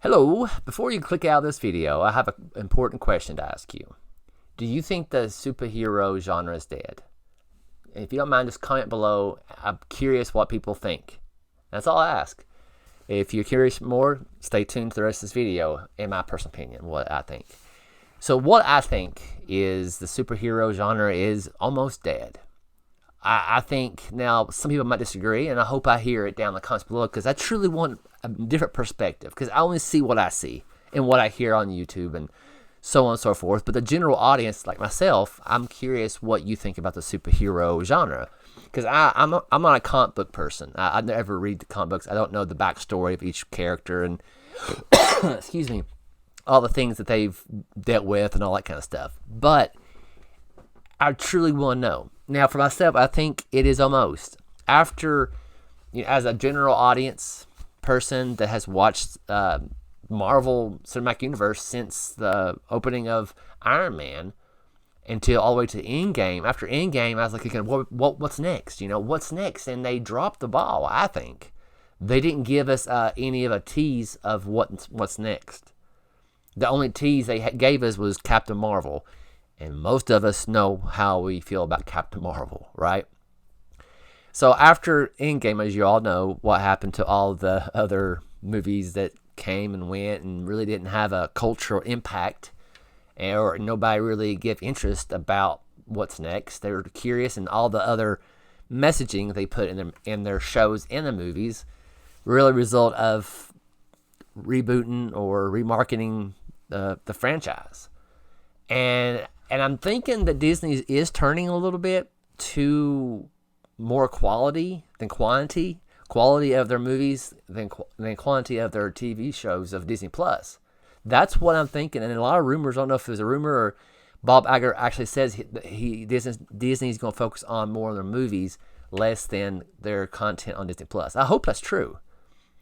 Hello, before you click out of this video, I have an important question to ask you. Do you think the superhero genre is dead? And if you don't mind, just comment below. I'm curious what people think. That's all I ask. If you're curious more, stay tuned to the rest of this video, in my personal opinion, what I think. So what I think is the superhero genre is almost dead. I think now some people might disagree, and I hope I hear it down in the comments below because I truly want a different perspective because I only see what I see and what I hear on YouTube and so on and so forth. But the general audience, like myself, I'm curious what you think about the superhero genre because I'm not a comic book person. I never read the comic books. I don't know the backstory of each character and excuse me, all the things that they've dealt with and all that kind of stuff. But I truly want to know. Now, for myself, I think it is almost. After, as a general audience person that has watched Marvel Cinematic Universe since the opening of Iron Man until all the way to Endgame, after Endgame, I was like, what's next? What's next? And they dropped the ball, I think. They didn't give us any of a tease of what's next. The only tease they gave us was Captain Marvel. And most of us know how we feel about Captain Marvel, right? So after Endgame, as you all know, what happened to all the other movies that came and went and really didn't have a cultural impact, or nobody really gave interest about what's next. They were curious, and all the other messaging they put in their shows and the movies really result of rebooting or remarketing the franchise. And I'm thinking that Disney is turning a little bit to more quality than quantity. Quality of their movies than quantity of their TV shows of Disney Plus. That's what I'm thinking. And a lot of rumors, I don't know if it was a rumor or Bob Iger actually says Disney's going to focus on more of their movies, less than their content on Disney Plus. I hope that's true.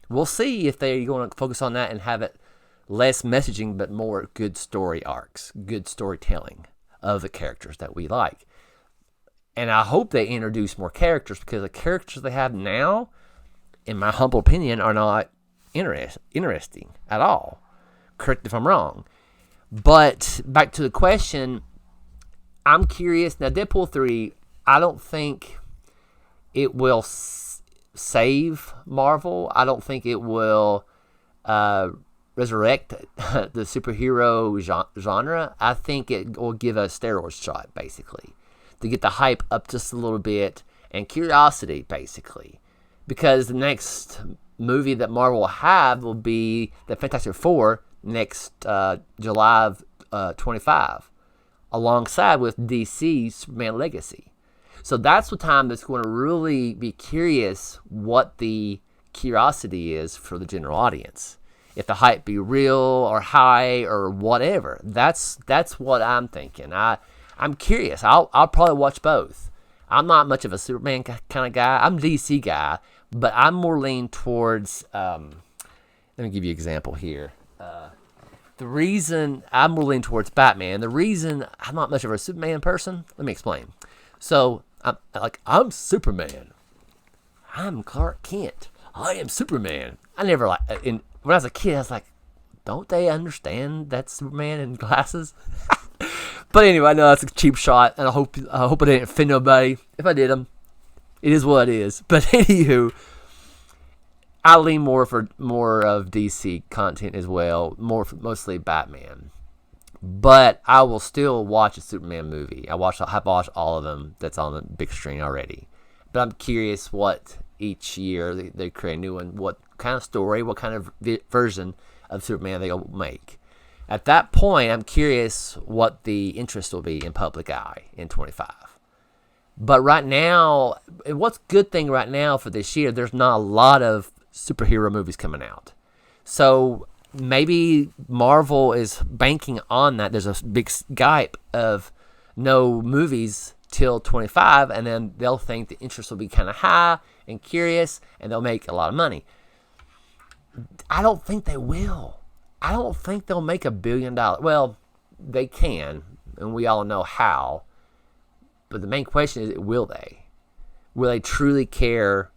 We'll see if they're going to focus on that and have it less messaging, but more good story arcs, good storytelling of the characters that we like. And I hope they introduce more characters because the characters they have now, in my humble opinion, are not interesting at all. Correct if I'm wrong. But back to the question, I'm curious. Now, Deadpool 3, I don't think it will save Marvel. I don't think it will resurrect the superhero genre. I think it will give a steroid shot, basically, to get the hype up just a little bit and curiosity, basically. Because the next movie that Marvel will have will be the Fantastic Four next July of 25, alongside with DC's Superman Legacy. So that's the time that's going to really be curious what the curiosity is for the general audience. If the hype be real or high or whatever, that's what I'm thinking. I'm curious. I'll probably watch both. I'm not much of a Superman kind of guy. I'm a DC guy, but I'm more leaned towards. Let me give you an example here. The reason I'm more leaned towards Batman. The reason I'm not much of a Superman person. Let me explain. So I'm Superman. I'm Clark Kent. I am Superman. I never when I was a kid, I was like, don't they understand that's Superman in glasses? But anyway, I know that's a cheap shot, and I hope I didn't offend nobody. If I did, it is what it is. But anywho, I lean more of DC content as well, mostly Batman. But I will still watch a Superman movie. I've watched all of them that's on the big screen already. But I'm curious what each year they create a new one, what kind of story, what kind of version of Superman they'll make. At that point, I'm curious what the interest will be in public eye in 25. But right now, what's good thing right now for this year, there's not a lot of superhero movies coming out. So maybe Marvel is banking on that. There's a big gap of no movies till 25, and then they'll think the interest will be kind of high and curious, and they'll make a lot of money. I don't think they will. I don't think they'll make $1 billion. Well, they can, and we all know how. But the main question is, will they? Will they truly care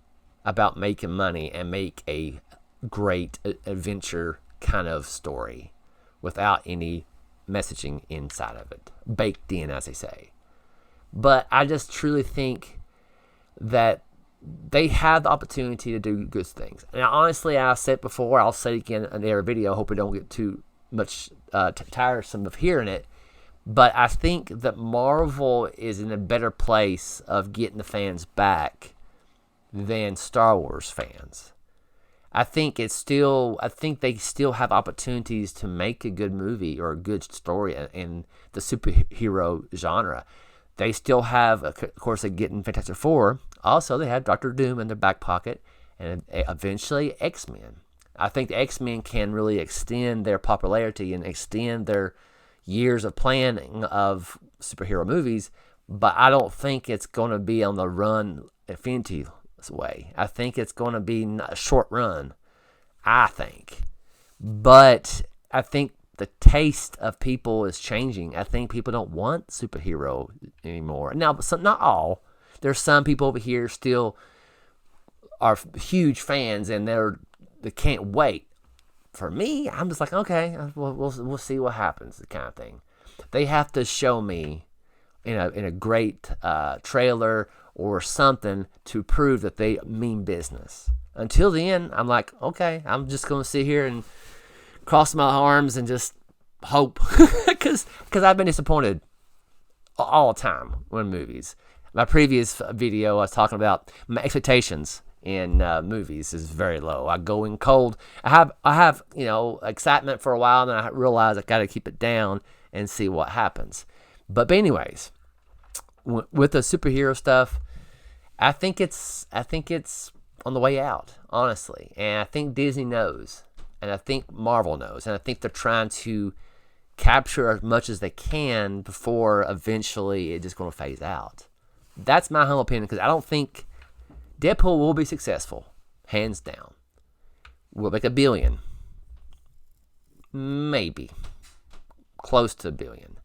about making money and make a great adventure kind of story without any messaging inside of it, baked in, as they say. But I just truly think that they have the opportunity to do good things. And honestly, I've said before, I'll say it again in every video. I hope we don't get too much tiresome of hearing it. But I think that Marvel is in a better place of getting the fans back than Star Wars fans. I think they still have opportunities to make a good movie or a good story in the superhero genre. They still have, of course, they get in Fantastic Four. Also, they have Doctor Doom in their back pocket, and eventually X-Men. I think the X-Men can really extend their popularity and extend their years of planning of superhero movies, but I don't think it's going to be on the run Infinity way. I think it's going to be a short run, I think. But I think the taste of people is changing. I think people don't want superhero anymore. Now, not all. There's some people over here still are huge fans, and they can't wait. For me, I'm just like, okay, we'll see what happens, the kind of thing. They have to show me in a great trailer or something to prove that they mean business. Until then, I'm like, okay, I'm just going to sit here and cross my arms and just hope. Because I've been disappointed all the time in movies. My previous video, I was talking about my expectations in movies is very low. I go in cold. I have excitement for a while, and then I realize I got to keep it down and see what happens. But anyways, with the superhero stuff, I think it's on the way out, honestly. And I think Disney knows, and I think Marvel knows, and I think they're trying to capture as much as they can before eventually it's just going to phase out. That's my humble opinion, because I don't think Deadpool will be successful, hands down. Will make $1 billion, maybe close to $1 billion,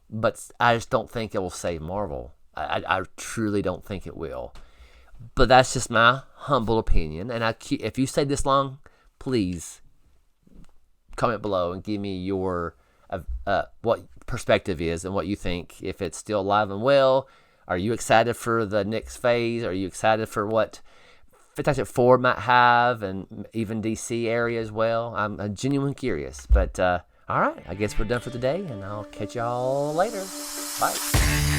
but I just don't think it will save Marvel. I truly don't think it will. But that's just my humble opinion. And if you stayed this long, please comment below and give me your what perspective is and what you think. If it's still alive and well, are you excited for the next phase? Are you excited for what Fantastic Four might have, and even DC area as well? I'm genuinely curious. But all right, I guess we're done for today, and I'll catch y'all later. Bye.